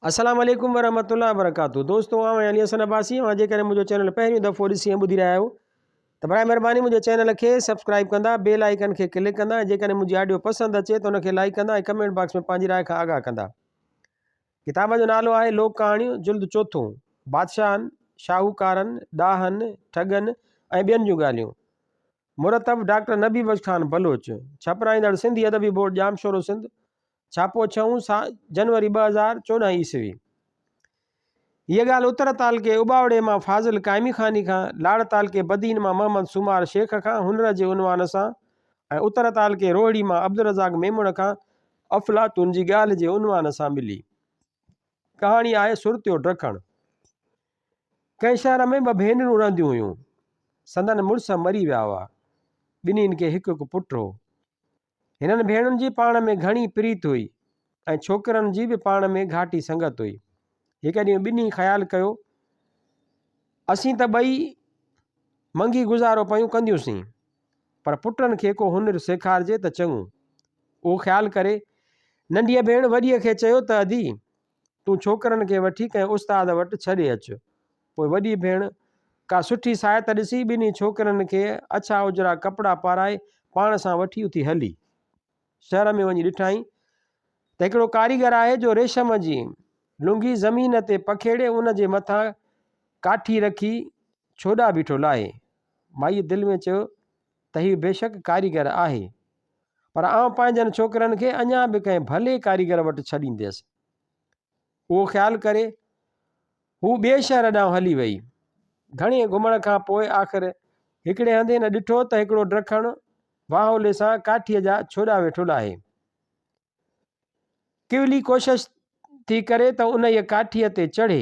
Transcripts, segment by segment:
अस्सलाम वालेकुम वरहमतुल्लाहि वबरकातुहू। दोस्तों आउं अली हसन अब्बासी ऐं जेकॾहिं मुंहिंजो चैनल पहिरियों दफ़ो ॾिसी ऐं ॿुधी रहिया आहियो त बराए महिरबानी मुंहिंजे चैनल खे सब्सक्राइब कंदा, बेल आइकन खे क्लिक कंदा ऐं जेकॾहिं मुंहिंजी ऑडियो पसंदि अचे त उनखे लाइक कंदा ऐं कमेंट बॉक्स में पंहिंजी राय खां आगाह कंदा। किताब जो नालो आहे लोक कहाणियूं जुल्द चोथों, बादशाहनि, शाहूकारनि, ॾाहनि, ठगनि ऐं ॿियनि जूं ॻाल्हियूं। मुरतब डॉक्टर नबी बख्श खान बलोच, छपराईंदड़ सिंधी अदबी बोर्ड जामशोरो सिंध, छापो 6 जनवरी 2014 ईस्वी। ये ॻाल्हि उत्तर तालके उबावड़े मां फाज़िल कायमी खानी खां, लाड़ तालके बदीन मां मोहम्मद सुमार शेख खां हुनर जे उनवान सां ऐं उत्तर तालके रोहिड़ी मां अब्दुल रज़ाक मेमण खां अफ़लातून जी ॻाल्हि जे उनवान सां मिली। कहाणी आहे सुरतियो ड्रखण। कंहिं शहर में ॿ भेनरूं रहंदियूं हुयूं। संदन मुड़ुस मरी विया हुआ। ॿिन्हिनि खे हिकु हिकु पुटु हो। हिननि भेणुनि जी पाण में घणी प्रीत हुई ऐं छोकिरनि जी बि पाण में घाटी संगत हुई। हिकु ॾींहुं ॿिन्ही ख़्यालु कयो असीं त ॿई मंगी गुज़ारो पयूं कंदियूंसीं, पर पुटनि खे को हुनर सेखारिजे त चङो। उहो ख़्यालु करे नंढीअ भेण वॾीअ खे चयो त अदी तूं छोकिरनि खे वठी कंहिं उस्ताद वटि छॾे अचु। पोइ वॾी भेण का सुठी सायत ॾिसी ॿिन्ही छोकिरनि खे अछा उजरा कपिड़ा पाराए पाण सां वठी उथी हली। शहर में वञी ॾिठाई त हिकिड़ो कारीगर आहे जो रेशम जी लुंगी ज़मीन ते पखेड़े उन जे मथां काठी रखी छोॾा बीठो लाहे। माईअ दिलि में चयो त हीउ बेशक कारीगर आहे, पर आउं पंहिंजनि छोकिरनि खे अञा बि कंहिं भले कारीगर वटि छॾींदसि। उहो ख़्यालु करे हू ॿिए शहर ॾांहुं हली वई। घणे घुमण खां पोइ आख़िर हिकिड़े हंधि न ॾिठो त हिकिड़ो ड्रखण वाहोले सां काठीअ जा छोॾा वेठो लाहे। केवली कोशिशि थी करे त उन ई काठीअ ते चढ़े,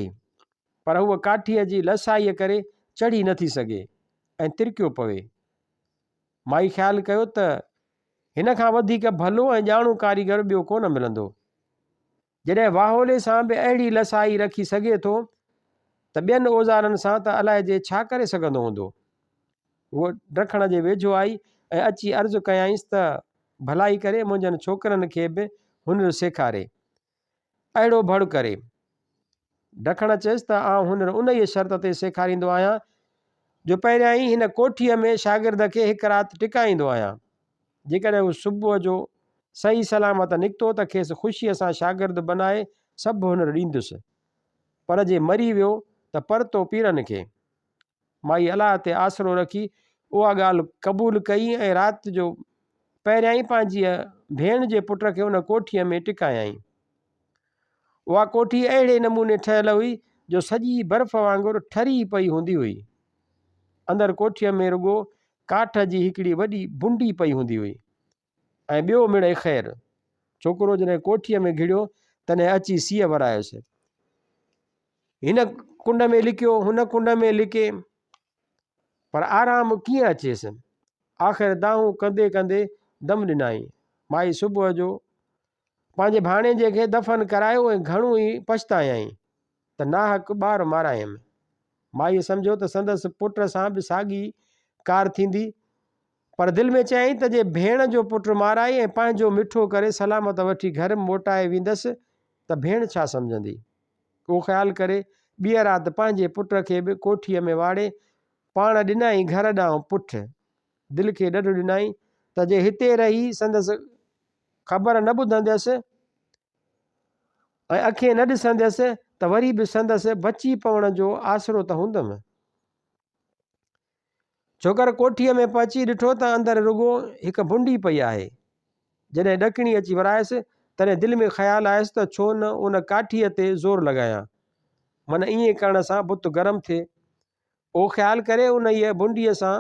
पर हूअ काठीअ जी लसाईअ करे चढ़ी नथी सघे ऐं तिरकियो पवे। माई ख़्यालु कयो त हिन खां वधीक भलो ऐं ॼाणू कारीगर ॿियो कोन मिलंदो। जॾहिं वाहोले सां बि अहिड़ी लसाई रखी सघे थो त ॿियनि औज़ारनि सां त अलाए जे छा करे सघंदो हूंदो। उहो ड्रखण जे वेझो आई ऐं अची अर्ज़ु कयाईंसि त भलाई करे मुंहिंजनि छोकिरनि खे बि हुनर सेखारे, अहिड़ो भड़ करे। ड्रखण चयसि त आउं हुनर उन ई शर्त ते सेखारींदो आहियां जो पहिरियां ई हिन कोठीअ में शागिर्द खे हिकु राति टिकाईंदो आहियां। जेकॾहिं हू सुबुह जो सही सलामत निकितो त खेसि ख़ुशीअ सां शागिर्द बनाए सभु हुनर ॾींदुसि, पर जे मरी वियो त परतो पीरनि खे। माई अलाह ते आसरो रखी उहा ॻाल्हि क़बूलु कई ऐं राति जो पहिरियां ई पंहिंजी भेण जे पुट खे उन कोठीअ में टिकायईं। उहा कोठी अहिड़े नमूने ठहियलु हुई जो सॼी बर्फ़ वांगुरु ठरी पई हूंदी हुई। अंदरि कोठीअ में रुॻो काठ जी हिकिड़ी वॾी बुंडी पई हूंदी हुई ऐं ॿियो मिड़े ख़ैरु। छोकिरो जॾहिं कोठीअ में घिड़ियो तॾहिं अची सीअ वरायोसि। हिन कुंड में लिकियो, हुन कुंड में लिके, पर आराम कीअं अचेसि। आख़िर दाहूं कंदे कंदे दम ॾिनाई। माई सुबुह जो पंहिंजे भाणेजे खे दफ़न करायो ऐं घणो ई पछतायईं त नाहक ॿार मारायमि। माईअ सम्झो त संदसि पुट सां बि साॻी कार थींदी, पर दिलि में चयईं त जे भेण जो पुटु माराई ऐं पंहिंजो मिठो करे सलामत वठी घर मोटाए वेंदसि त भेण छा सम्झंदी। उहो ख़्यालु करे ॿीअ राति पंहिंजे पुट खे बि कोठीअ में वाड़े पाण ॾिनई घर ॾांहुं पुठि। दिलि खे ॾढ ॾिनई त जे हिते रही संदसि ख़बर न ॿुधंदसि ऐं अखियूं न ॾिसंदसि त वरी बि संदसि बची पवण जो आसरो त हूंदमि। छोकर कोठीअ में पहुची ॾिठो त अंदरि रुॻो हिकु बुंडी पई आहे। जॾहिं ॾकिणी अची वरायसि तॾहिं दिलि में ख़्यालु आयुसि त छो न उन काठीअ ते ज़ोर लॻायां, माना ईअं करण सां बुत गरम थिए। उहो ख़्यालु करे उन ई बुंडीअ सां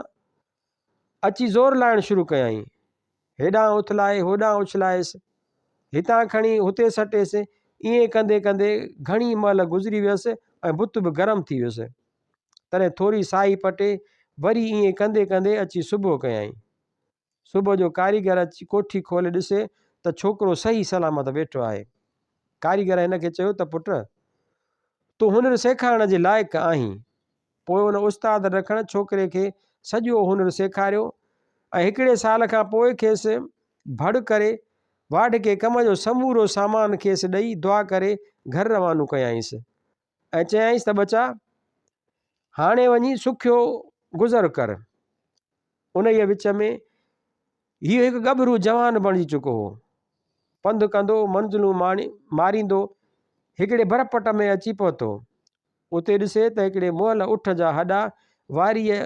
अची ज़ोर लाइणु शुरू कयईं। हेॾां उथलाए होॾां उछलायसि, हितां खणी हुते सटेसि। ईअं कंदे कंदे घणी महिल गुज़री वियसि ऐं बुत बि गरम थी वियुसि। तॾहिं थोरी साई पटे वरी ईअं कंदे कंदे अची सुबुह कयईं। सुबुह जो कारीगर अची कोठी खोले ॾिसे त छोकिरो सही सलामत वेठो आहे। कारीगर हिन खे चयो त पुट तूं हुनर सेखारण जे लाइक़ु आहीं। पोइ हुन उस्ताद रखण छोकिरे खे सॼो हुनर सेखारियो ऐं हिकिड़े साल खां पोइ खेसि भड़ करे वाढ के कम जो समूरो सामान खेसि ॾेई दुआ करे घर रवानो कयाईंसि ऐं चयाईंसि त बचा हाणे वञी सुखियो गुज़र कर। उन जे विच में हीउ हिकु गभरू जवान बणिजी चुको हो। पंधु कंदो मंज़िलूं मारींदो हिकिड़े बरपट में अची पहुतो। उते ॾिसे त हिकिड़े मुअल उठ जा हॾा वारीअ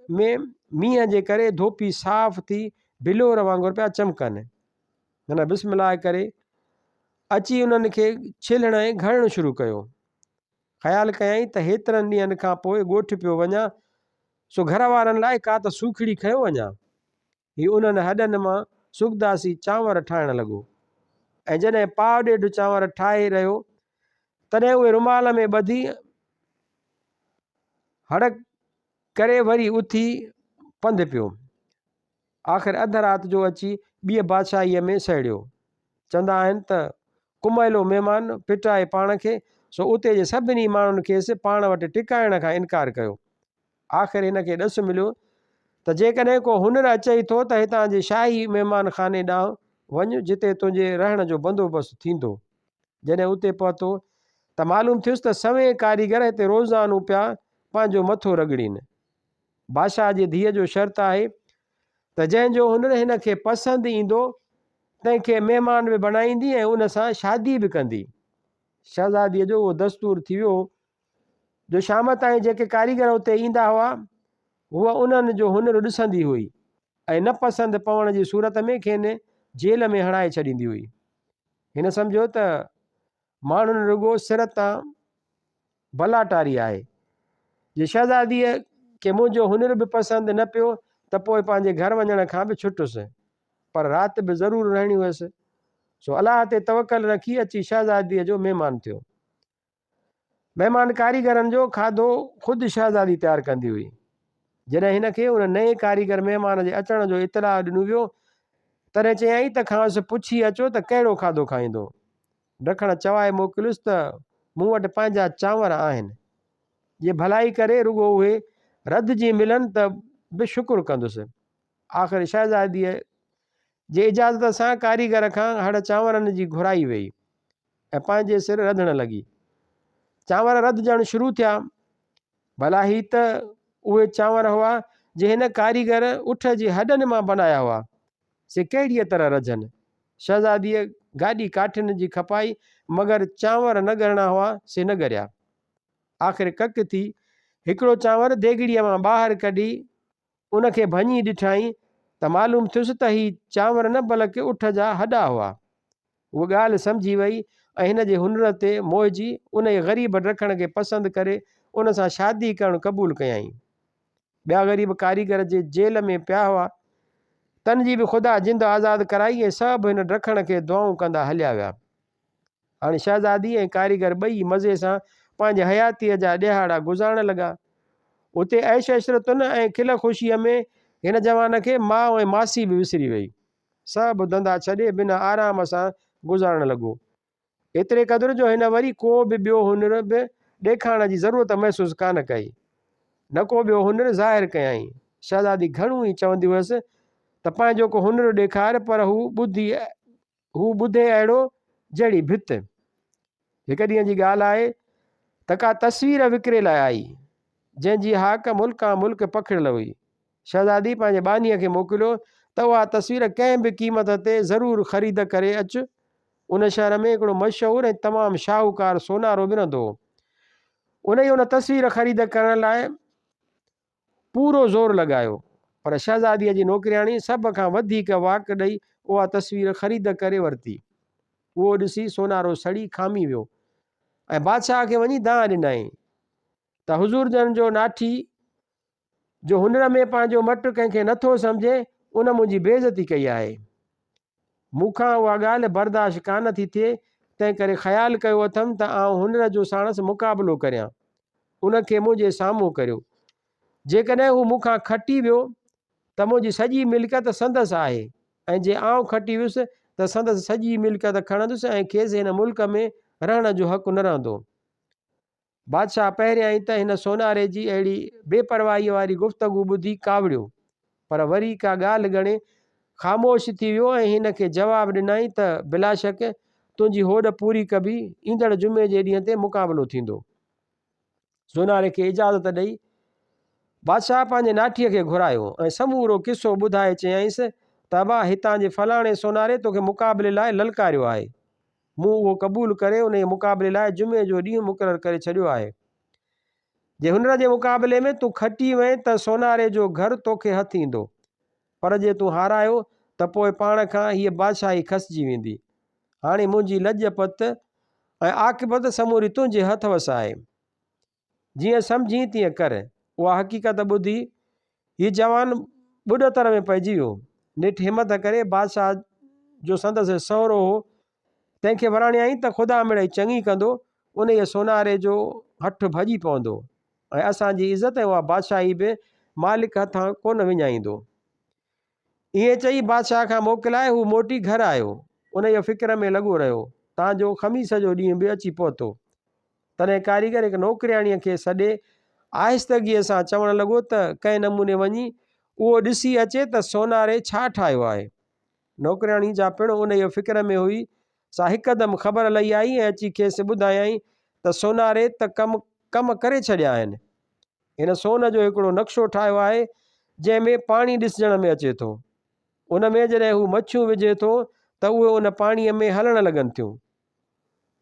में मींहं जे करे धोपी साफ़ थी बिलोर वांगुरु पिया चमकनि। हिन बिस्मिल्लाह करे अची उन्हनि खे छिलण ऐं घड़णु शुरू कयो। ख़्यालु कयईं त हेतिरनि ॾींहंनि खां पोइ ॻोठु पियो वञा, सो घर वारनि लाइ का त सूखड़ी खयो वञा। हीउ उन्हनि हॾनि मां सुखदासी चांवर ठाहिणु लॻो ऐं जॾहिं पाव ॾेढ चांवर ठाहे रहियो तॾहिं उहे रुमाल में ॿधी हड़ करे वरी उथी पंधु पियो। आख़िर अधु राति जो अची ॿिए बादशाहीअ में सहिड़ियो। चवंदा आहिनि त कुमैलो महिमान पिटाए पाण खे, सो उते जे सभिनी माण्हुनि खेसि पाण वटि टिकाइण खां इनकार कयो। आख़िर हिन खे ॾसु मिलियो त जेकॾहिं को हुनर अचई थो त हितां जे शाही महिमान खाने ॾांहुं वञ, जिते तुंहिंजे रहण जो बंदोबस्तु थींदो। जॾहिं उते पहुतो त मालूम थियुसि त सवें कारीगर हिते रोज़ानो पिया पंहिंजो मथो रगड़ीनि। बादशाह जी धीअ जो शर्त आहे त जंहिंजो हुनर हिन खे पसंदि ईंदो तंहिंखे महिमान बि बणाईंदी ऐं उन सां शादी बि कंदी। शहज़ादीअ जो उहो दस्तूर थी वियो जो शाम ताईं जेके कारीगर उते ईंदा हुआ उहा उन्हनि जो हुनर ॾिसंदी हुई ऐं न पसंदि पवण जी सूरत में खेनि जेल में हणाए छॾींदी हुई। हिन सम्झो त माण्हुनि रुॻो सिर तां भला टारी आहे। जे शहज़ादीअ खे मुंहिंजो हुनर बि पसंदि न पियो त पोइ पंहिंजे घर वञण खां बि छुटुसि, पर राति बि ज़रूरु रहणी हुअसि। सो अलाह ते तवकल रखी अची शहज़ादीअ जो महिमान थियो। महिमान कारीगरनि जो खाधो ख़ुदि शहज़ादी तयारु कंदी हुई। जॾहिं हिन खे उन नए कारीगर महिमान जे अचण जो इतलाउ ॾिनो वियो तॾहिं चयईं त खांसि पुछी अचो त कहिड़ो खाधो खाईंदो। ॾखण चवाए मोकिलियुसि त मूं वटि पंहिंजा चांवर आहिनि, जे भलाई करे रुॻो उहे रधिजी मिलनि त बि शुकुरु कंदुसि। आख़िर शहज़ादीअ जे इजाज़त सां कारीगर खां हड़ चांवरनि जी घुराई वई ऐं पंहिंजे सिर रधणु लॻी। चांवर रधजणु शुरू थिया। भला ही त उहे चांवर हुआ जे हिन कारीगर उठ जे हॾनि मां बनाया हुआ, से कहिड़ीअ तरह रझनि। शहज़ादीअ गाॾी काठियुनि जी खपाई मगर चांवर न ॻरणा हुआ से न ॻरिया। आख़िर कक थी हिकिड़ो चांवर देगिड़ीअ मां ॿाहिरि कढी उनखे भञी ॾिठाई त मालूम थियुसि त ही चांवर न बल्कि उठ जा हॾा हुआ। उहा ॻाल्हि सम्झी वई ऐं हिन जे हुनर ते मोहिजी उन जे ग़रीब रखण खे पसंदि करे उन सां शादी करणु क़बूलु कयईं। ॿिया ग़रीब कारीगर जे जेल में पिया हुआ, तन जी बि ख़ुदा जिंद आज़ादु कराई ऐं सभु हिन ॾखण खे दुआऊं कंदा हलिया विया। हाणे शहज़ादी ऐं कारीगर ॿई मज़े सां पंहिंजे हयातीअ जा ॾिहाड़ा गुज़ारणु लॻा। उते ऐश इशरतुनि ऐं खिल ख़ुशीअ में हिन जवान खे माउ ऐं मासी बि विसरी वई। सभु धंधा छॾे बिना आराम सां गुज़ारणु लॻो। एतिरे क़दुरु जो हिन वरी को बि ॿियो हुनर बि ॾेखारण जी ज़रूरत महसूसु कान कई, न को ॿियो हुनर ज़ाहिर कयईं। शहज़ादी घणो ई चवंदी हुअसि त पंहिंजो को हुनर ॾेखार, पर हू ॿुधे अहिड़ो जहिड़ी भित। हिकु ॾींहं जी ॻाल्हि आहे त का तस्वीर विकिरे लाइ आई जंहिंजी हाक मुल्कां मुल्क पखिड़ियल हुई। शहज़ादी पंहिंजे बानीअ खे मोकिलियो त उहा तस्वीर कंहिं बि क़ीमत ते ज़रूरु ख़रीद करे अचु। उन शहर में हिकिड़ो मशहूरु ऐं तमामु शाहूकार सोनारो विरंदो हो। उन ई उन तस्वीर ख़रीद करण लाइ पूरो ज़ोर लॻायो, पर शहज़ादीअ जी नौकिरियाणी सभ खां वधीक वाक ॾेई उहा तस्वीर ख़रीद करे वरिती। उहो ॾिसी सोनारो सड़ी खामी वियो ऐं बादशाह खे वञी दांह ॾिनई त हुज़ूर जन जो नाठी जो हुनर में पंहिंजो मटु कंहिंखे नथो सम्झे उन मुंहिंजी बेइज़ती कई आहे। मूंखां उहा ॻाल्हि बर्दाश्त कान थी थिए, तंहिं करे ख़्यालु कयो अथमि त आउं हुनर जो साणसि मुक़ाबिलो करियां। उनखे मुंहिंजे साम्हूं करियो। जेकॾहिं हू मूंखां खटी वियो त मुंहिंजी सॼी मिल्कियत संदसि आहे ऐं जे आउं खटी वियुसि त संदसि सॼी मिल्कियत खणंदुसि ऐं खेसि हिन मुल्क में रहण जो हक़ु न रहंदो। बादशाह पहिरियां ई त हिन सोनारे जी अहिड़ी बेपरवाहीअ वारी गुफ़्तगू ॿुधी कावड़ियो, पर वरी का ॻाल्हि ॻणे ख़ामोश थी वियो ऐं हिन खे जवाबु ॾिनई त बिलाशक तुंहिंजी होॾ पूरी कबी, ईंदड़ जुमे जे ॾींहं ते मुक़ाबिलो थींदो। सोनारे खे इजाज़त ॾेई बादशाह पंहिंजे नाठीअ खे घुरायो ऐं समूरो किसो ॿुधाए चयईंसि त अबा हितां जे फलाणे सोनारे तोखे मुक़ाबले लाइ ललकारियो आहे। मूं उहो क़बूलु करे उन जे मुक़ाबले लाइ जुमे जो ॾींहुं मुक़ररु करे छॾियो आहे। जे हुनर जे मुक़ाबले में तूं खटी वएं त सोनारे जो घरु तोखे हथु ईंदो, पर जे तूं हारायो त पोइ पाण खां हीअ बादशाही खसिजी वेंदी। हाणे मुंहिंजी लजपत ऐं आक़िबत समूरी तुंहिंजे हथ वस आहे। जीअं सम्झी तीअं कर। उहा हक़ीक़त ॿुधी हीउ जवान ॿुॾतर में पइजी वियो। निठ हिमत करे बादशाह जो संदसि सहुरो हो तंहिंखे वराणियई त ख़ुदा मिड़ई चङी कंदो, उन जे सोनारे जो हठु भॼी पवंदो ऐं असांजी इज़त ऐं उहा बादशाही बि मालिक हथां कोन विञाईंदो। ईअं चई बादशाह खां मोकिलाए हू मोटी घर आयो। उन जो फ़िक्र में लॻो रहियो तव्हांजो ख़मीस जो ॾींहुं बि अची पहुतो। तॾहिं कारीगर हिकु नौकिरियाणीअ खे सॾे आहिस्तगीअ सां चवणु लॻो त कंहिं नमूने वञी उहो ॾिसी अचे त सोनारे छा ठाहियो आहे। नौकिरियाणी जा पिणु उन जो फ़िक्र में हुई सा हिकदमि ख़बर लही आई ऐं अची खेसि ॿुधायई त सोनारे त कम करे छॾिया आहिनि। हिन सोन जो हिकिड़ो नक्शो ठाहियो आहे जंहिंमें पाणी ॾिसण में अचे थो। उन में जॾहिं हू मच्छियूं विझे थो त उहे उन पाणीअ में हलणु लॻनि थियूं।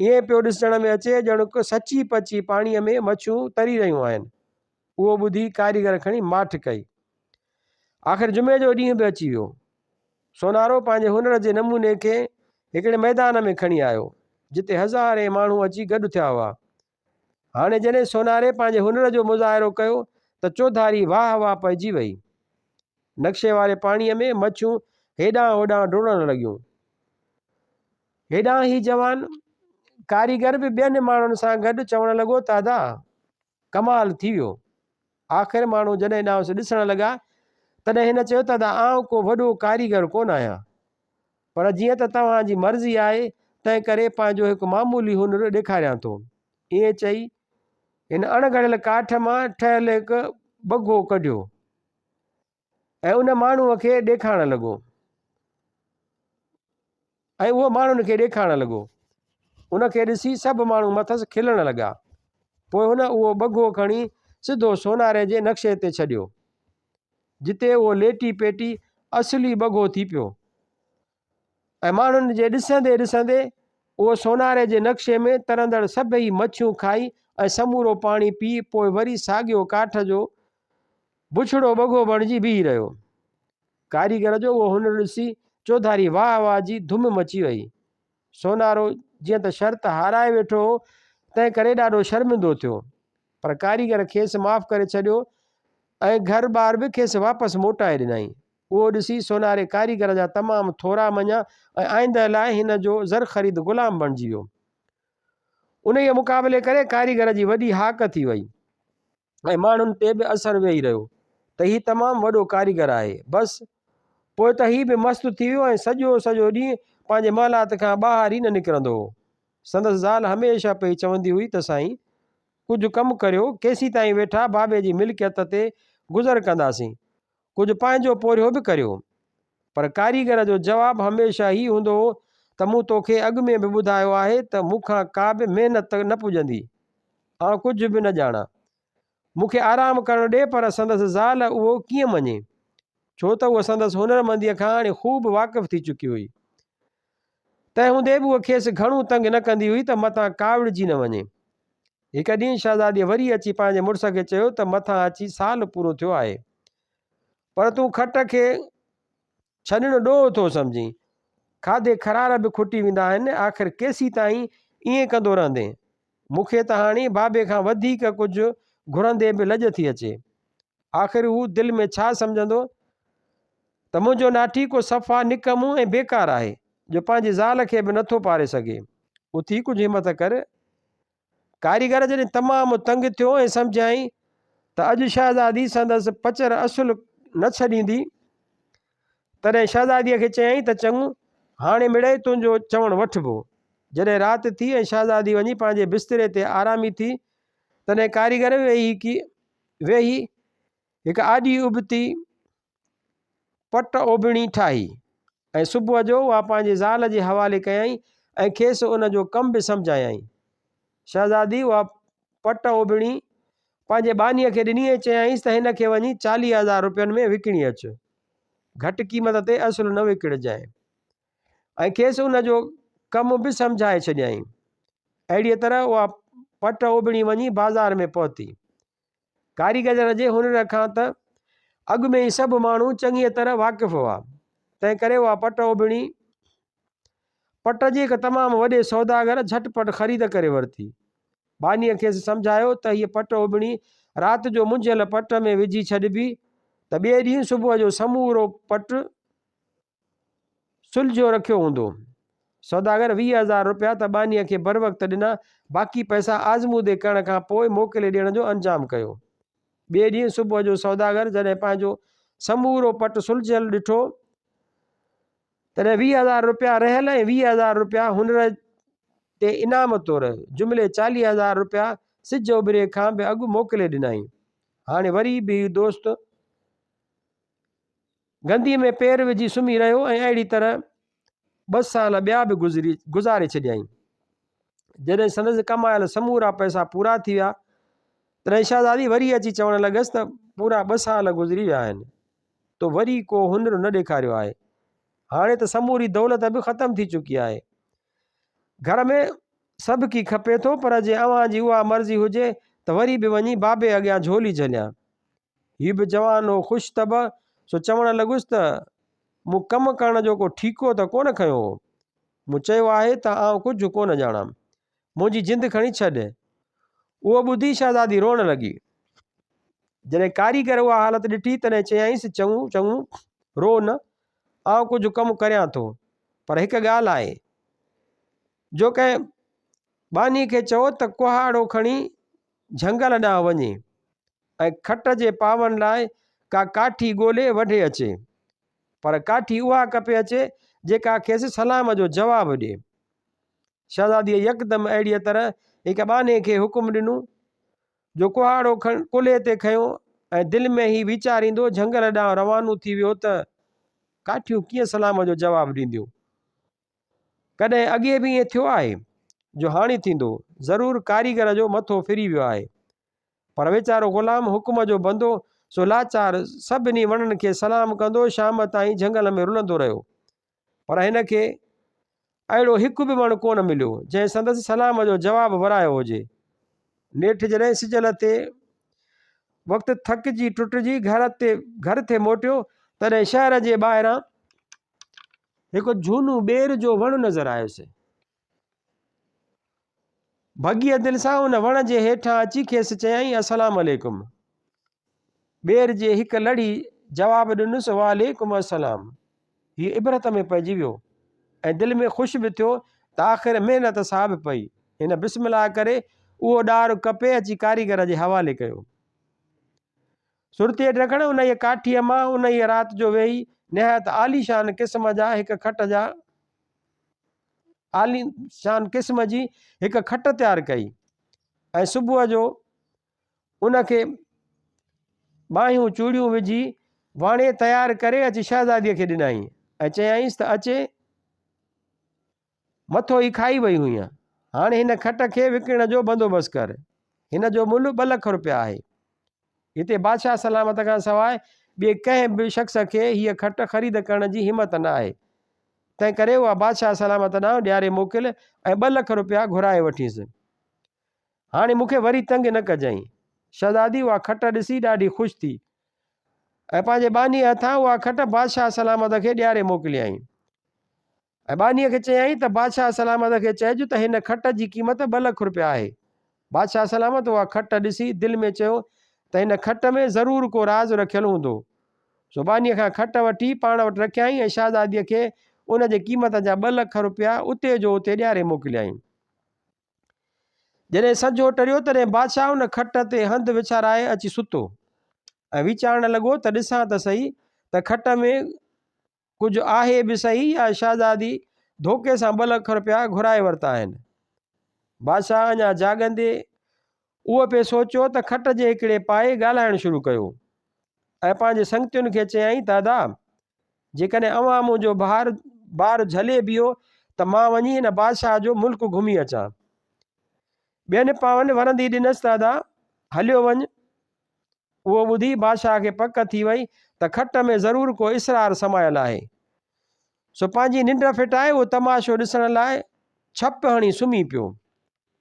ईअं पियो ॾिसण में अचे ॼण को सची पची पाणीअ में मच्छियूं तरी रहियूं आहिनि। उहो ॿुधी कारीगर खणी माठ कई। आख़िर जुमे जो ॾींहुं बि अची वियो। सोनारो पंहिंजे हुनर जे नमूने खे हिकिड़े मैदान में खणी आयो जिते हज़ारे माण्हू अची गॾु थिया हुआ। हाणे जॾहिं सोनारे पंहिंजे हुनर जो मुज़ाहिरो कयो त चौधारी वाह वाह पइजी वई। नक्शे वारे पाणीअ में मच्छियूं हेॾां होॾां डुड़ण लॻियूं। हेॾां ई जवान कारीगर बि ॿियनि माण्हुनि सां गॾु चवणु लॻो दादा कमाल थी वियो। आख़िर माण्हू जॾहिं ॾांहुं ॾिसण लॻा तॾहिं हिन चयो दादा आउं को वॾो कारीगर कोन आहियां, पर जीअं त तव्हांजी मर्ज़ी आहे तंहिं करे पंहिंजो हिकु मामूली हुनर ॾेखारियां थो। ईअं चई हिन अणगढ़ियल काठ मां ठहियल हिकु बगो कढियो ऐं उन माण्हूअ खे ॾेखारणु लॻो ऐं उहो माण्हुनि खे ॾेखारणु लॻो। उनखे ॾिसी सभु माण्हू मथसि खिलण लॻा। पोइ हुन उहो बगो खणी सिधो सोनारे जे नक्शे ते छॾियो जिते उहो लेटी पेटी असली बगो थी पियो ऐं माण्हुनि जे ॾिसंदे ॾिसंदे उहो सोनारे जे नक्शे में तरंदड़ सभई मच्छियूं खाई ऐं समूरो पाणी पी पोइ वरी साॻियो काठ जो बुछड़ो बगो बणिजी बीह रहियो। कारीगर जो उहो हुनर ॾिसी चौधारी वाह वाह जी धुम मची वई। सोनारो जीअं त शर्त हाराए वेठो हो तंहिं करे ॾाढो शर्मिंदो थियो, पर कारीगर खेसि माफ़ करे छॾियो ऐं घर ॿार बि खेसि वापसि मोटाए ॾिनई। उहो ॾिसी सोनारे कारीगर जा तमामु थोरा मञा ऐं आईंदह लाइ हिन जो ज़र ख़रीद ग़ुलाम बणिजी वियो। उन जे मुक़ाबले करे कारीगर जी वॾी हाक थी वई ऐं माण्हुनि ते बि असरु वेही रहियो त हीउ तमामु वॾो कारीगर आहे। बसि पोइ त हीउ बि मस्तु थी वियो ऐं सॼो सॼो ॾींहुं पंहिंजे महलात खां ॿाहिरि ई न निकिरंदो हो। संदसि ज़ाल हमेशह पई चवंदी हुई त साईं कुझु कमु करियो, केसीं ताईं वेठा बाबे जी मिल्कियत ते गुज़र कंदासीं, कुझु पंहिंजो पोरियो बि करियो। पर कारीगर जो जवाबु हमेशह ई हूंदो हो त मूं तोखे अॻु में बि ॿुधायो आहे त मूंखां का बि महिनत न पुॼंदी, आउं कुझु बि न ॼाणा, मूंखे आराम करणु ॾे। पर संदसि ज़ाल उहो कीअं मञे, छो त उहा संदसि हुनरमंदीअ खां हाणे ख़ूब वाक़िफ़ थी चुकी हुई। तंहिं हूंदे बि उहा खेसि घणो तंग न कंदी हुई त मथां काविड़जी न वञे। हिकु ॾींहुं शहज़ादीअ वरी अची पंहिंजे मुड़ुस खे चयो त मथां अची साल पूरो थियो आहे, पर तूं खट खे छॾणु ॾोह थो सम्झी, खाधे खरार बि खुटी वेंदा आहिनि। आख़िर केसीं ताईं ईअं कंदो रहंदे? मूंखे त हाणे बाबे खां वधीक कुझु घुरंदे बि लॼ थी अचे। आख़िर हू दिलि में छा सम्झंदो त मुंहिंजो नाठी को सफ़ा निकमो ऐं बेकार आहे जो पंहिंजी ज़ाल खे बि नथो पारे सघे। उथी कुझु हिमत कर। कारीगर जॾहिं तमामु तंग थियो ऐं सम्झाई त अॼु शहज़ादी संदसि पचर असुलु न छॾींदी, तॾहिं शहज़ादीअ खे चयईं त चङो हाणे मिड़ई तुंहिंजो चवणु वठिबो। जॾहिं राति थी ऐं शहज़ादी वञी पंहिंजे बिस्तरे ते आरामी थी तॾहिं कारीगर वेही हिकु आॾी उबती पट ओभिणी ठाही ऐं सुबुह जो उहा पंहिंजे ज़ाल जे हवाले कयईं ऐं खेसि उन जो कमु बि सम्झायईं। शहज़ादी उहा पट ओभिणी पंहिंजे बानीअ खे ॾिनी ऐं चयाईंसि त हिन खे वञी 40,000 रुपयनि में विकिणी अचु, घटि क़ीमत ते असुलु न विकिणजांइ। ऐं खेसि उन जो कमु बि सम्झाए छॾियईं। अहिड़ीअ तरह उहा पट ओभिणी वञी बाज़ार में पहुती। कारीगर जे हुनर खां त अॻु में ई सभु माण्हू चङीअ तरह वाक़िफ़ हुआ, तंहिं करे उहा पट ओभिणी पट जे हिकु तमामु वॾे सौदागर झटिपट ख़रीद करे वरिती। बानीअ खेसि सम्झायो त हीअ पट ओभिणी राति जो मुंझियल पट में विझी छॾिबी त ॿिए ॾींहुं सुबुह जो समूरो पट सुलझो रखियो हूंदो। सौदागर 20,000 रुपया त बानीअ खे बर वक़्तु ॾिना, बाक़ी पैसा आज़मूदे करण खां पोइ मोकिले ॾियण जो अंजाम कयो। ॿिए ॾींहुं सुबुह जो सौदागर जॾहिं पंहिंजो समूरो पट सुलझियल ॾिठो तॾहिं 20,000 रुपया रहियल ऐं 20,000 रुपया हुनर ते इनाम तौरु जुमिले 40,000 रुपया सिज उभिरे खां बि अॻु मोकिले ॾिनई। हाणे वरी बि दोस्त गंदीअ में पेर विझी सुम्ही रहियो ऐं अहिड़ी तरह 2 साल ॿिया बि गुज़ारे छॾियईं। जॾहिं संदसि कमायल समूरा पैसा पूरा थी विया तॾहिं शहज़ादी वरी अची चवणु लॻसि त पूरा 2 साल गुज़री विया आहिनि, तो वरी को हुनर न ॾेखारियो आहे। हाणे त समूरी दौलत बि ख़तमु थी चुकी आहे। घर में सभु की खपे थो, पर जे अव्हां जी उहा मर्ज़ी हुजे त वरी बि वञी बाबे अॻियां झोली झलियां। हीउ बि जवान हो ख़ुशि तब, सो चवणु लॻुसि त मूं कमु करण जो को ठीको त कोन खयो हो। मूं चयो आहे त आउं कुझु कोन ॼाणां, मुंहिंजी जिंद खणी छॾ। उहो ॿुधी शहज़ादी रोअण लॻी। जॾहिं कारीगर उहा हालत ॾिठी तॾहिं चयाईंसि चङो चङो रो न, आउं कुझु कमु करियां थो, पर हिकु ॻाल्हि आहे, जो कंहिं बानी खे चओ त कुहाड़ो खणी झंगल ॾांहुं वञे ऐं खट जे पावनि लाइ का काठी ॻोल्हे वढे अचे, पर काठी उहा कपे अचे जेका खेसि सलाम जो जवाबु ॾिए। शहज़ादीअ यकदमि अहिड़ीअ तरह हिकु बाने खे हुकुम ॾिनो जो कुहाड़ो कुल्हे ते खयो ऐं दिलि में ई वीचारींदो झंगल ॾांहुं रवानो थी वियो त काठियूं कीअं सलाम जो जवाबु ॾींदियूं। कॾहिं अॻे बि ईअं थियो आहे जो हाणे थींदो, ज़रूरु कारीगर जो मथो फिरी वियो आहे, पर वीचारो ग़ुलाम हुकुम जो बंदो सो लाचार सभिनी वणनि खे सलाम कंदो शाम ताईं झंगल में रुलंदो रहियो, पर हिन खे अहिड़ो हिकु बि वणु कोन मिलियो जंहिं संदसि सलाम जो जवाबु वरायो हुजे। नेठि जॾहिं सिजल ते वक़्तु थकिजी टुटिजी घर ते मोटियो तॾहिं शहर जे ॿाहिरां हिकु झूनो ॿेर जो वणु नज़र आयुसि। भॻीअ दिलि सां उन वण जे हेठां अची खेसि चयाईं अस्सलाम वालेकुम। ॿेर जे हिकु लड़ी जवाबु ॾिनुसि वालेकुम अस्सलाम। हीअ इबरत में पइजी वियो ऐं दिलि में ख़ुशि बि थियो त आख़िर महिनत साबित पई। हिन बिस्मिल्लाह करे उहो ॾार कपे अची कारीगर जे हवाले कयो। सुरतीअ रखणु उन ई काठीअ मां उन ई राति जो वेही निहायत आलीशान क़िस्म जा हिकु खट जा आलीशान क़िस्म जी हिकु खट तयारु कई ऐं सुबुह जो उनखे ॿाहियूं चूड़ियूं विझी वाणे तयारु करे अची शहज़ादीअ खे ॾिनई ऐं चयाईंसि त अचे मथो ई खाई वई हुई, हाणे हिन खट खे विकिणण जो बंदोबस्तु कर। हिन जो मुल्ह 2 लख रुपया आहे। हिते बादशाह सलामत खां सवाइ ॿिए कंहिं बि शख़्स खे हीअ खट ख़रीद करण जी हिमत न आहे, तंहिं करे उहा बादशाह सलामत ॾांहुं ॾियारे मोकिल ऐं 2 लख रुपया घुराए वठीसि। हाणे मूंखे वरी तंग न कजांइ। शहज़ादी उहा खट ॾिसी ॾाढी ख़ुशि थी ऐं पंहिंजे बानीअ हथां उहा खट बादशाह सलामत खे ॾियारे मोकिलियईं ऐं बानीअ खे चयाईं त बादशाह सलामत खे चइजो त हिन खट जी क़ीमत 2 लख रुपया आहे। बादशाह सलामत उहा खट ॾिसी दिलि में चयो त हिन खट में ज़रूरु को राज़ रखियलु हूंदो, सो बानीअ खां खट वठी पाण वटि रखियईं ऐं शहज़ादीअ खे उन जे क़ीमत जा 2 लख रुपया उते जो उते ॾियारे मोकिलियईं। जॾहिं सॼो टरियो तॾहिं बादशाह उन खट ते हंधि विछाराए अची सुतो ऐं वीचारणु लॻो त ॾिसां त सही त खट में कुझु आहे बि सही या शहज़ादी धोखे सां 2 लख रुपया घुराए वरिता आहिनि। बादशाह अञा जाॻंदे उहो पिए सोचियो त खट जे हिकिड़े पाए ॻाल्हाइणु शुरू कयो ऐं पंहिंजे संगतियुनि खे चयाईं दादा जेकॾहिं अवां मुंहिंजो ॿारु झले बियो त मां वञी हिन बादशाह जो मुल्क घुमी अचां। ॿियनि पावनि वरंदी ॾिनसि त दादा हलियो वञ। उहो ॿुधी बादशाह खे पक थी वई त खट में ज़रूरु को इसरार समायल आहे। सो पंहिंजी निंड फिटाए उहो तमाशो ॾिसण लाइ छप हणी सुम्ही पियो।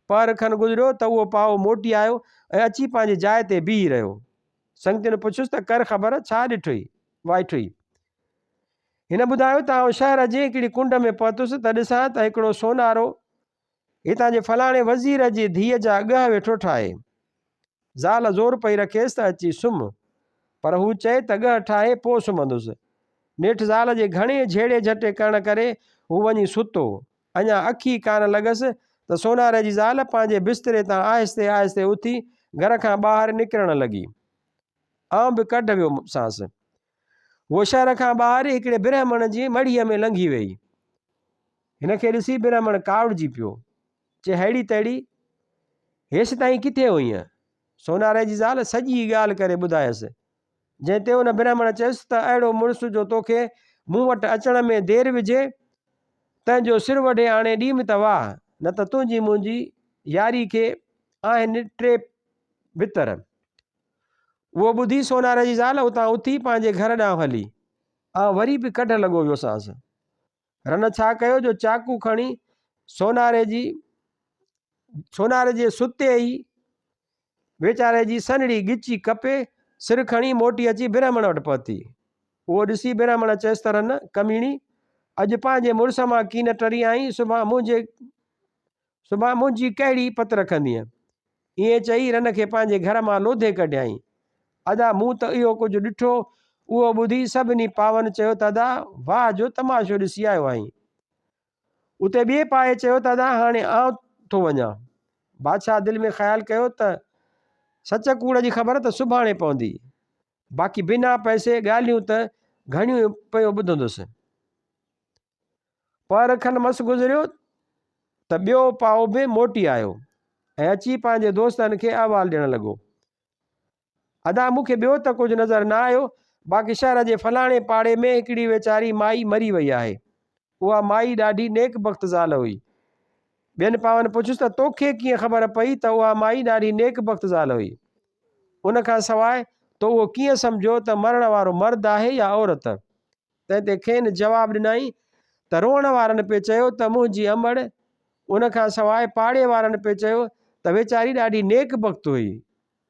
पर खनि गुज़रियो त उहो पाव मोटी आयो ऐं अची पंहिंजी जाइ ते बीही रहियो। संगतियुनि पुछियुसि त कर ख़बर छा ॾिठुई वाइठुई? हिन ॿुधायो त आउं शहर जे हिकिड़ी कुंड में पहुतुसि त ॾिसां त हिकिड़ो सोनारो हितां जे फलाणे वज़ीर जी धीअ जा ॻह वेठो ठाहे। ज़ाल ज़ोर पई रखेसि त अची सुम्ह, पर हू चए त ॻह ठाहे पोइ सुम्हंदुसि। नेठि ज़ाल जे घणे झेड़े झटे करण करे हू वञी सुतो। अञा अखी कान लॻसि त सोनारे जी ज़ाल पंहिंजे बिस्तरे तां आहिस्ते आहिस्ते उथी घर खां ॿाहिरि निकिरण लॻी। आउं बि कढ वियोसांसि। उहो शहर खां ॿाहिरि हिकिड़े ब्राह्मण जी मढ़ीअ में लंघी वई। हिन खे ॾिसी ब्राह्मण कावड़िजी पियो, चए अहिड़ी तहिड़ी हेसि ताईं किथे हुईं? सोनारे जी ज़ाल सॼी ॻाल्हि करे ॿुधायसि। जंहिं ते हुन ब्राह्मण चयुसि त अहिड़ो मुड़ुसु जो तोखे मूं वटि अचण में देरि विझे तंहिंजो सिर वढे आणे ॾींहुं त वाह, न त तुंहिंजी मुंहिंजी यारी खे आहिनि 3 भितर। उहो ॿुधी सोनारे जी ज़ाल उतां उथी पंहिंजे घर ॾांहुं हली। वरी बि कढ लॻो वियोसांसि। रन छा कयो जो चाकू खणी सोनारे जे सुते ई वेचारे जी सनड़ी ॻिची कपे सिर खणी मोटी अची ब्राह्मण वटि पहुती। उहो ॾिसी ब्राह्मण चयसि त रन कमीणी, अॼु पंहिंजे मुड़ुस मां कीन टरी आई, सुभाणे मुंहिंजी कहिड़ी पत रखंदीअ? ईअं चई रन खे पंहिंजे घर मां लोधे कढियाई। अदा मूं त इहो कुझु ॾिठो। उहो ॿुधी सभिनी पावनि चयो त दादा वाह जो तमाशो ॾिसी आयो आहीं। उते ॿिए पाए चयो त दादा हाणे आउं थो वञा। बादशाह दिलि में ख़्यालु कयो त सच कूड़ जी ख़बर त सुभाणे पवंदी, बाक़ी बिना पैसे ॻाल्हियूं त घणियूं पियो ॿुधंदुसि। पर खनि मस गुज़रियो त ॿियो पाउ बि मोटी आयो ऐं अची पंहिंजे दोस्तनि खे अहवालु ॾियणु लॻो। अदा मूंखे ॿियो त कुझु नज़र न आयो, बाक़ी शहर जे फलाणे पाड़े में हिकिड़ी वेचारी माई मरी वई आहे। उहा माई ॾाढी नेक बख़्त ज़ाल हुई। ॿियनि पावनि पुछियुसि त तोखे कीअं ख़बर पई त उहा माई ॾाढी नेक बख़्त ज़ाल हुई? उन खां सवाइ तो उहो कीअं सम्झो त मरण वारो मर्द आहे या औरत? तंहिं ते खेनि जवाबु ॾिनई त रोअण वारनि पे चयो त मुंहिंजी अमड़। उन खां सवाइ पाड़े वारनि पे चयो त वेचारी ॾाढी नेक बख़्त हुई,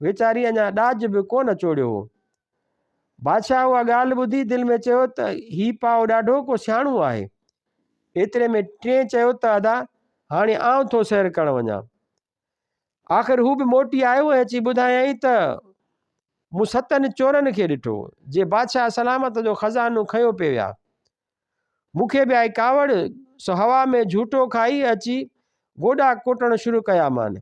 वेचारी अञा ॾाज बि कोन चोड़ियो हो। बादशाह उहा ॻाल्हि ॿुधी दिलि में चयो त हीउ पाउ ॾाढो को सियाणो आहे। एतिरे में टे चयो त अदा हाणे आउं थो सैर करणु वञा। आख़िर हू बि मोटी आयो ऐं अची ॿुधायई त मूं 7 चोरनि खे ॾिठो जे बादशाह सलामत जो ख़ज़ानो खयो पिए विया। मूंखे बि आई कावड़, सो हवा में झूठो खाई अची गोॾा कोटणु शुरू कया मान।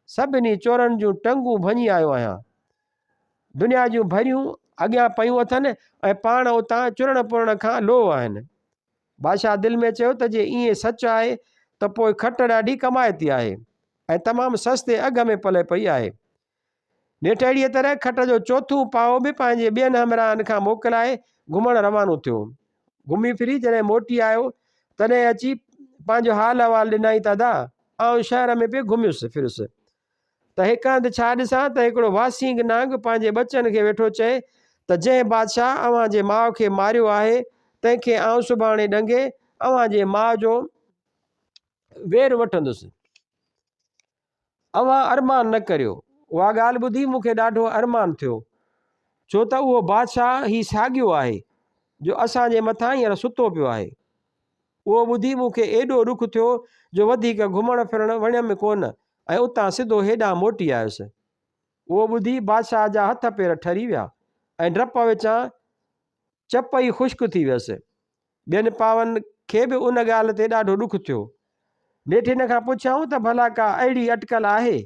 सभिनी चोरनि जूं टंगूं भञी आयो आहियां। दुनिया जूं भरियूं अॻियां पयूं अथनि ऐं पाण उतां चुरण पुरण खां लो आहिनि। बादशाह दिलि में चयो त जे ईअं सच आहे त पोइ खट ॾाढी कमाइती आहे ऐं तमामु सस्ते अघ में पले पई आहे। नेठि अहिड़ीअ तरह खट जो चोथों पाउ बि पंहिंजे ॿियनि हमराहनि खां मोकिलाए घुमणु रवानो थियो। घुमी फिरी जॾहिं मोटी आयो तॾहिं अची पंहिंजो हाल अहिवालु ॾिनई त दादा आउं शहर में बि घुमियुसि फिरुसि त हिकु हंधि छा ॾिसां त हिकिड़ो वासींग नांग पंहिंजे बचनि खे वेठो चए त जंहिं बादशाह अव्हां जे माउ खे मारियो आहे तंहिंखे आउं सुभाणे ॾंगे अव्हां जे माउ जो वेर वठंदुसि। अव्हां अरमान न करियो। उहा ॻाल्हि ॿुधी मूंखे ॾाढो अरमान थियो, छो त उहो बादशाह ही साॻियो आहे जो असांजे मथां हींअर सुतो पियो आहे। उहो ॿुधी मूंखे एॾो ॾुख थियो जो वधीक घुमणु फिरणु वणियमि कोन ऐं उतां सिधो हेॾां मोटी आयुसि। उहो ॿुधी बादशाह जा हथ पेर ठरी विया ऐं डप विचां चप ई ख़ुश्क थी वियसि। ॿियनि पावनि खे बि उन ॻाल्हि ते ॾाढो ॾुख थियो। नेठि हिन खां पुछियऊं त भला का अहिड़ी अटकल आहे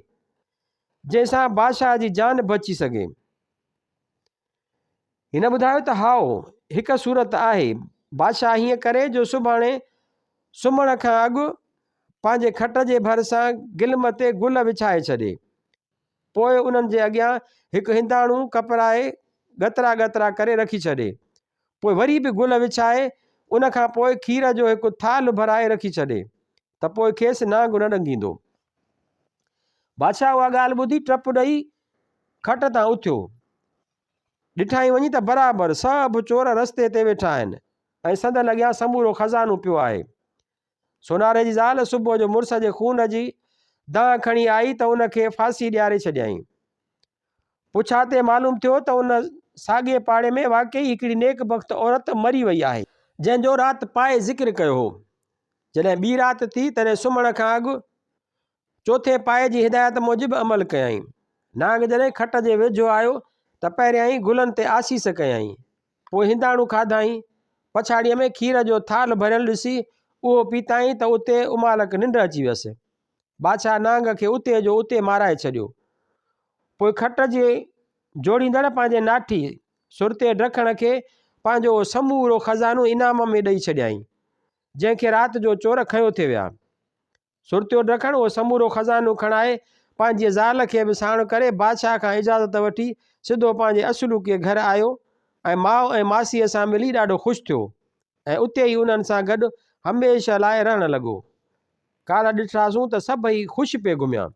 जंहिंसां बादशाह जी जान बची सघे? हिन ॿुधायो त हाओ हिकु सूरत आहे। बादशाह हीअं करे जो सुभाणे सुम्हण खां अॻु पंहिंजे खट जे भरिसां गिलम ते गुल विछाए छॾे, पोइ उन्हनि जे अॻियां हिकु हिंदाणू कपराए गतरा गतरा करे रखी छॾे, पोइ वरी बि गुल विछाए उन खां पोइ खीर जो हिकु थाल भराए रखी छॾे त पोइ खेसि नांग न ॾंगींदो। बादशाह उहा ॻाल्हि ॿुधी टप ॾेई खट तां उथियो, ॾिठाई वञी त बराबरि सभु चोर रस्ते ते वेठा आहिनि ऐं संदनि अॻियां समूरो खज़ानो पियो आहे। सोनारे जी ज़ाल सुबुह जो मुड़ुस जे खून जी दांह खणी आई त उनखे फांसी ॾियारे छॾियईं। पुछा ते मालूम थियो त उन साॻिए पाड़े में वाकई हिकिड़ी नेक बख़्त औरत मरी वई आहे जंहिंजो राति पाए ज़िक्र कयो हो। जॾहिं ॿी राति थी तॾहिं सुम्हण खां अॻु चोथे पाए जी हिदायत मूजिबि अमल कयईं। नांग जॾहिं खट जे वेझो आयो त पहिरियां ई गुलनि ते आसीस कयईं, पोइ हिंदाणू खाधाईं। पछाड़ीअ में खीर जो थाल भरियल ॾिसी उहो पीताईं त उते उमालक निंड अची वियसि। बादशाह नांग खे उते जो उते माराए छॾियो। पोइ खट जे जोड़ींदड़ पंहिंजे नाठी सुरते ॾखण खे पंहिंजो समूरो खज़ानो इनाम में ॾेई छॾियईं, जंहिंखे राति जो चोर खंयो थे विया। सुरतियो ॾखण उहो समूरो खज़ानो खणाए पंहिंजी ज़ाल खे बि साण करे बादशाह खां इजाज़त वठी सिधो पंहिंजे असुलूके घर आयो ऐं माउ ऐं मासीअ सां मिली ॾाढो ख़ुशि थियो ऐं उते ई उन्हनि सां गॾु हमेशह लाइ रहणु लॻो। काल्ह ॾिठासीं त सभई ख़ुशि पिए घुमिया।